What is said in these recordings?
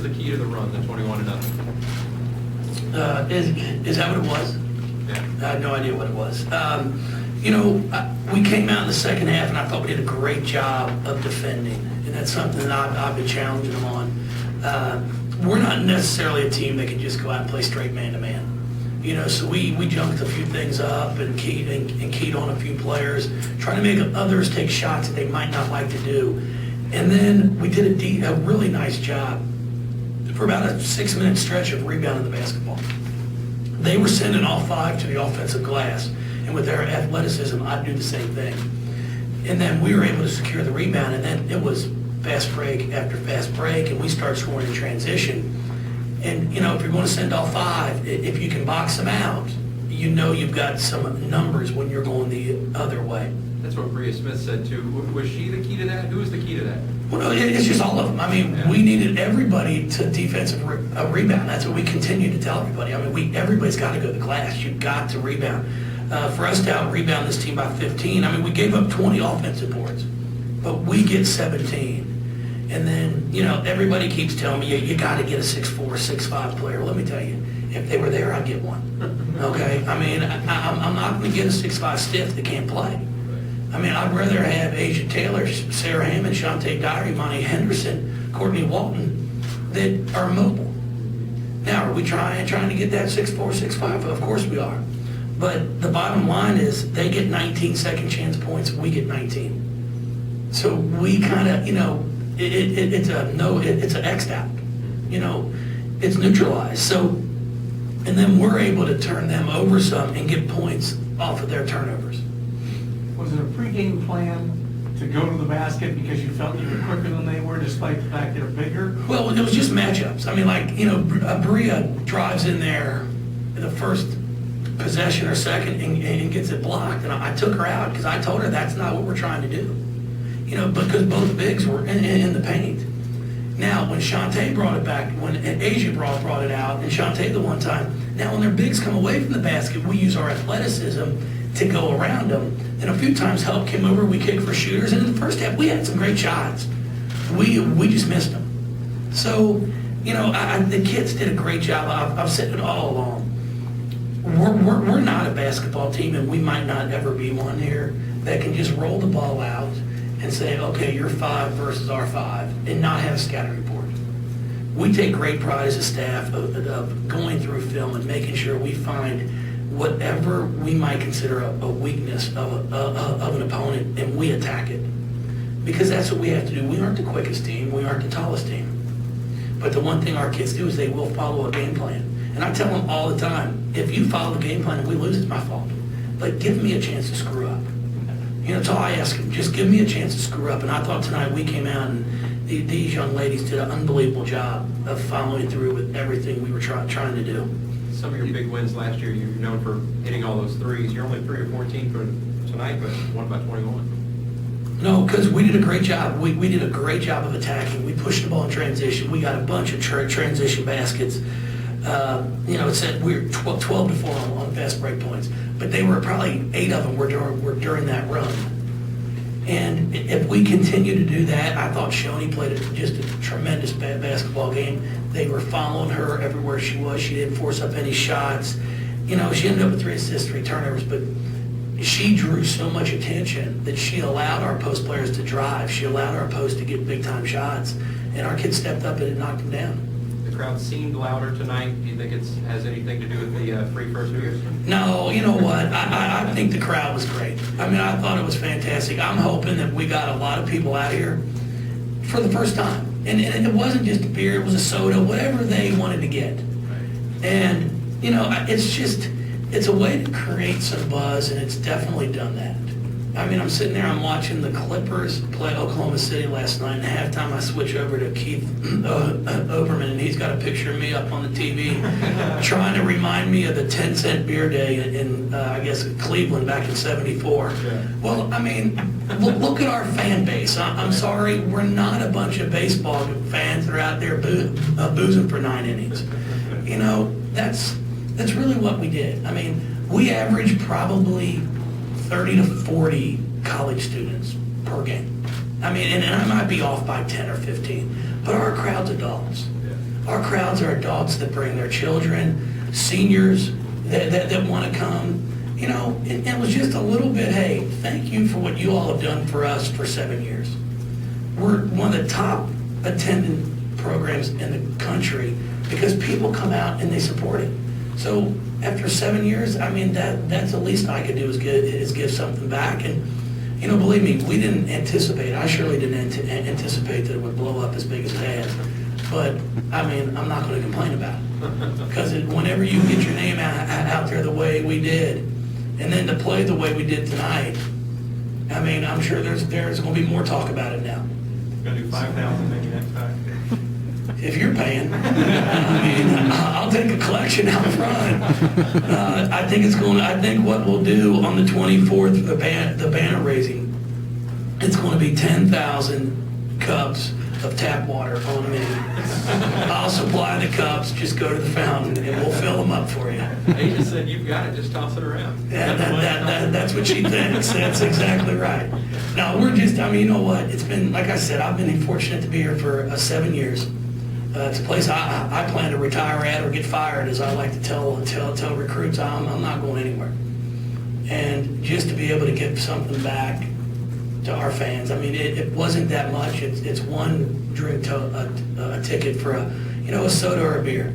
was the key to the run, the 21-0? Is that what it was? Yeah. I had no idea what it was. We came out in the second half, and I thought we did a great job of defending, and that's something that I've been challenging them on. We're not necessarily a team that can just go out and play straight man-to-man. So we jumped a few things up and keyed on a few players, trying to make others take shots that they might not like to do. And then we did a really nice job for about a 6-minute stretch of rebounding the basketball. They were sending all 5 to the offensive glass, and with their athleticism, I'd do the same thing. And then we were able to secure the rebound, and then it was fast break after fast break, and we started scoring in transition. And, if you're going to send all 5, if you can box them out, you've got some numbers when you're going the other way. That's what Bria Smith said, too. Was she the key to that? Who was the key to that? Well, no, it's just all of them. We needed everybody to defensive rebound. That's what we continue to tell everybody. Everybody's got to go to the glass. You've got to rebound. For us to out-rebound this team by 15, we gave up 20 offensive boards, but we get 17. And then, everybody keeps telling me, you got to get a 6'4", 6'5" player. Well, let me tell you, if they were there, I'd get one. Okay? I'm not going to get a 6'5" stiff that can't play. I'd rather have Asia Taylor, Sarah Hammond, Shantae Dyer, Monty Henderson, Courtney Walton that are mobile. Now, are we trying to get that 6'4", 6'5"? Of course we are. But the bottom line is they get 19 second chance points, we get 19. So we kind of, it's an X'd out. It's neutralized. So, and then we're able to turn them over some and get points off of their turnovers. Was it a pregame plan to go to the basket because you felt you were quicker than they were, despite the fact they're bigger? Well, it was just matchups. Bria drives in there the first possession or second and gets it blocked. And I took her out because I told her that's not what we're trying to do. Because both bigs were in the paint. Now, when Shantae brought it back, when Asia brought it out, and Shantae the one time, now when their bigs come away from the basket, we use our athleticism to go around them. And a few times help came over, we kicked for shooters, and in the first half, we had some great shots. We just missed them. So, the kids did a great job. I've said it all along. We're not a basketball team, and we might not ever be one here, that can just roll the ball out and say, okay, you're 5 versus our 5, and not have a scouting report. We take great pride as a staff of going through film and making sure we find whatever we might consider a weakness of an opponent, and we attack it. Because that's what we have to do. We aren't the quickest team. We aren't the tallest team. But the one thing our kids do is they will follow a game plan. And I tell them all the time, if you follow the game plan and we lose, it's my fault. But give me a chance to screw up. That's all I ask them. Just give me a chance to screw up. And I thought tonight we came out and these young ladies did an unbelievable job of following through with everything we were trying to do. Some of your big wins last year, you're known for hitting all those threes. You're only 3 or 14 for tonight, but won by 21. No, because we did a great job. We did a great job of attacking. We pushed the ball in transition. We got a bunch of transition baskets. It said we were 12 to 4 on fast break points, but they were probably 8 of them were during that run. And if we continue to do that, I thought Shoney played just a tremendous basketball game. They were following her everywhere she was. She didn't force up any shots. She ended up with 3 assists, 3 turnovers, but she drew so much attention that she allowed our post players to drive. She allowed our post to get big-time shots, and our kids stepped up and knocked them down. The crowd seemed louder tonight. Do you think it has anything to do with the free first years? No, you know what? I think the crowd was great. I thought it was fantastic. I'm hoping that we got a lot of people out here for the first time. And it wasn't just a beer, it was a soda, whatever they wanted to get. Right. And, it's a way to create some buzz, and it's definitely done that. I'm sitting there, I'm watching the Clippers play Oklahoma City last night, and at halftime I switch over to Keith Oberman, and he's got a picture of me up on the TV trying to remind me of the 10-cent beer day in Cleveland back in '74. Yeah. Well, look at our fan base. I'm sorry, we're not a bunch of baseball fans that are out there boozing for 9 innings. That's really what we did. We averaged probably 30 to 40 college students per game. And I might be off by 10 or 15. but our crowd's adults. Our crowds are adults that bring their children, seniors that want to come. You know, it was just a little bit, hey, thank you for what you all have done for us for 7 years. We're one of the top attendant programs in the country because people come out and they support it. So after 7 years, I mean, that's the least I could do is give something back. And, you know, believe me, we didn't anticipate, I surely didn't anticipate that it would blow up as big as it has. But, I mean, I'm not going to complain about it. Because whenever you get your name out there the way we did, and then to play the way we did tonight, I mean, I'm sure there's going to be more talk about it now. Gonna do 5,000 maybe next time. If you're paying, I mean, I'll take a collection out front. I think what we'll do on the 24th, the banner raising, it's going to be 10,000 cups of tap water on me. I'll supply the cups, just go to the fountain and we'll fill them up for you. He just said, you've got it, just toss it around. Yeah, that's what she thinks. That's exactly right. No, we're just, I mean, you know what? It's been, like I said, I've been fortunate to be here for 7 years. It's a place I plan to retire at or get fired, as I like to tell recruits. I'm not going anywhere. And just to be able to give something back to our fans. I mean, it wasn't that much. It's one drink a ticket for a soda or a beer.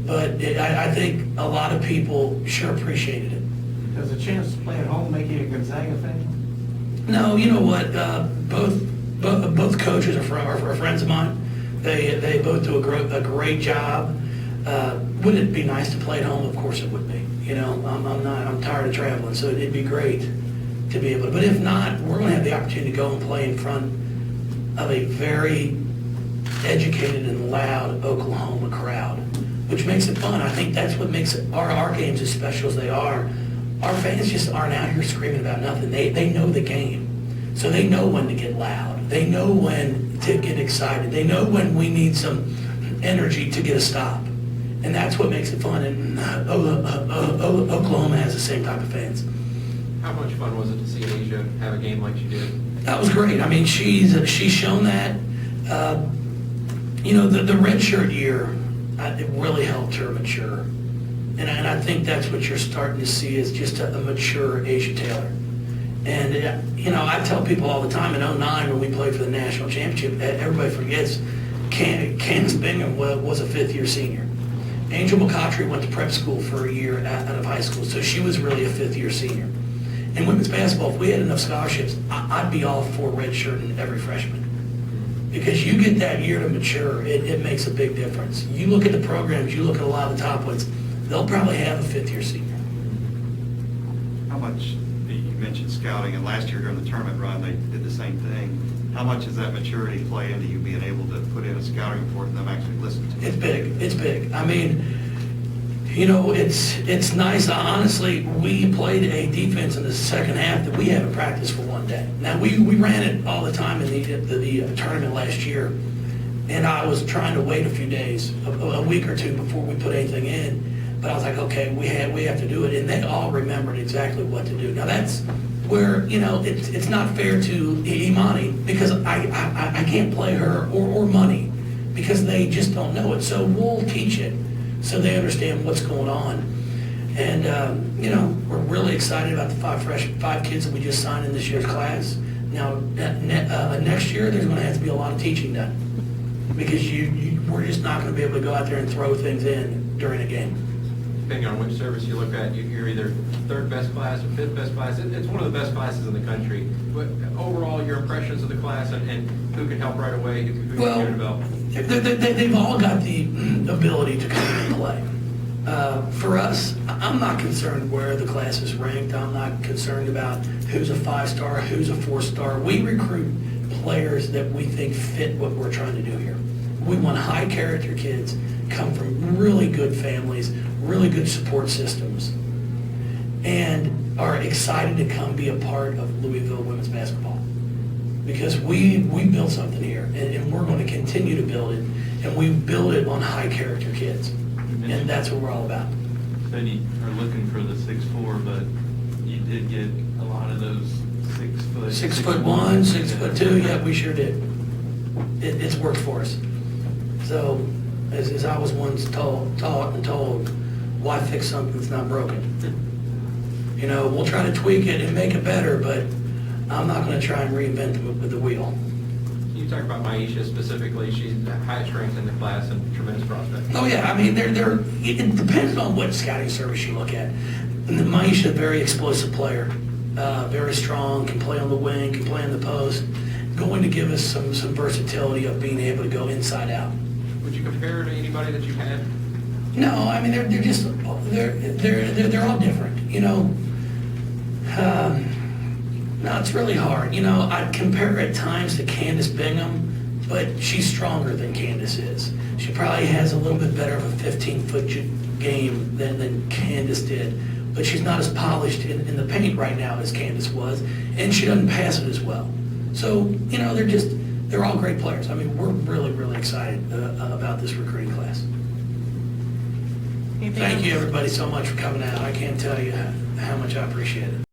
But I think a lot of people sure appreciated it. Does a chance to play at home make you a Gonzaga fan? No, you know what? Both coaches are friends of mine. They both do a great job. Would it be nice to play at home? Of course it would be. You know, I'm tired of traveling, so it'd be great to be able to. But if not, we're going to have the opportunity to go and play in front of a very educated and loud Oklahoma crowd, which makes it fun. I think that's what makes our games as special as they are. Our fans just aren't out here screaming about nothing. They know the game. So they know when to get loud. They know when to get excited. They know when we need some energy to get a stop. And that's what makes it fun. And Oklahoma has the same type of fans. How much fun was it to see Asia have a game like she did? That was great. I mean, she's shown that. The red shirt year, it really helped her mature. And I think that's what you're starting to see is just a mature Asia Taylor. And, I tell people all the time, in 2009 when we played for the national championship, everybody forgets Candace Bingham was a fifth-year senior. Angel McCautry went to prep school for a year out of high school, so she was really a fifth-year senior. In women's basketball, if we had enough scholarships, I'd be all for redshirting every freshman. Because you get that year to mature, it makes a big difference. You look at the programs, you look at a lot of the top ones, they'll probably have a fifth-year senior. How much, you mentioned scouting, and last year during the tournament run, they did the same thing. How much does that maturity play into you being able to put in a scouting report and them actually listen to it? It's big. I mean, it's nice. Honestly, we played a defense in the second half that we haven't practiced for one day. Now, we ran it all the time in the tournament last year, and I was trying to wait a few days, a week or two before we put anything in. But I was like, okay, we have to do it, and they all remembered exactly what to do. Now, that's where, it's not fair to Imani because I can't play her or Money because they just don't know it. So we'll teach it so they understand what's going on. And, we're really excited about the five kids that we just signed in this year's class. Now, next year, there's going to have to be a lot of teaching done because we're just not going to be able to go out there and throw things in during a game. Depending on which service you look at, you're either third best class or fifth best class. It's one of the best classes in the country. But overall, your impressions of the class and who can help right away, who can develop? They've all got the ability to come in and play. For us, I'm not concerned where the class is ranked. I'm not concerned about who's a 5-star, who's a 4-star. We recruit players that we think fit what we're trying to do here. We want high character kids, come from really good families, really good support systems, and are excited to come be a part of Louisville women's basketball. Because we built something here, and we're going to continue to build it, and we build it on high character kids. And that's what we're all about. Said you are looking for the 6'4", but you did get a lot of those 6 foot. 6'1", 6'2", yeah, we sure did. it's worked for us. So, as I was once taught and told, why fix something that's not broken? You know, we'll try to tweak it and make it better, but I'm not gonna try and reinvent the wheel. You talk about Maisha specifically, she's highest ranked in the class and tremendous prospect. Oh, yeah, I mean, it depends on what scouting service you look at. And Maisha, very explosive player, very strong, can play on the wing, can play in the post, going to give us some versatility of being able to go inside out. Would you compare her to anybody that you've had? No, I mean, they're just, they're all different, you know. No, it's really hard. You know, I'd compare her at times to Candace Bingham, but she's stronger than Candace is. She probably has a little bit better of a 15-foot game than Candace did, but she's not as polished in the paint right now as Candace was, and she doesn't pass it as well. So, you know, they're all great players. I mean, we're really, really excited about this recruiting class. Anything Thank you, else? everybody, so much for coming out. I can't tell you how much I appreciate it.